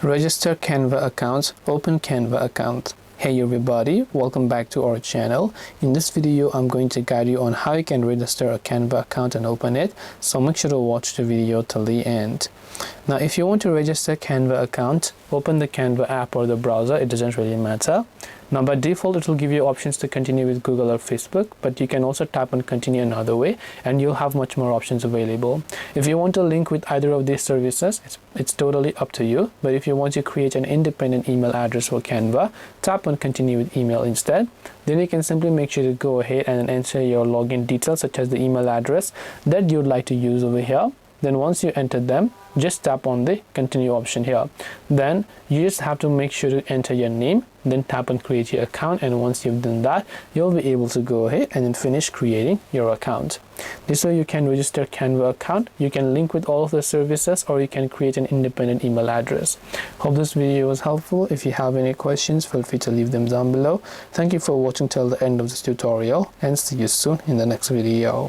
Register Canva account. Open Canva account. Hey everybody, welcome back to our channel. In this video, I'm going to guide you on how you can register a Canva account and open it. So make sure to watch the video till the end. Now, if you want to register Canva account, open the Canva app or the browser. It doesn't really matter. Now, by default, it will give you options to continue with Google or Facebook, but you can also tap on continue another way and you'll have much more options available. If you want to link with either of these services, it's totally up to you. But if you want to create an independent email address for Canva, tap on continue with email instead. Then you can simply make sure to go ahead and enter your login details, such as the email address that you'd like to use over here. Then once you enter them, just tap on the continue option here. Then you just have to make sure to enter your name, then tap on create your account, and once you've done that, you'll be able to go ahead and then finish creating your account. This way you can register Canva account, you can link with all of the services, or you can create an independent email address. Hope this video was helpful. If you have any questions, feel free to leave them down below. Thank you for watching till the end of this tutorial, and see you soon in the next video.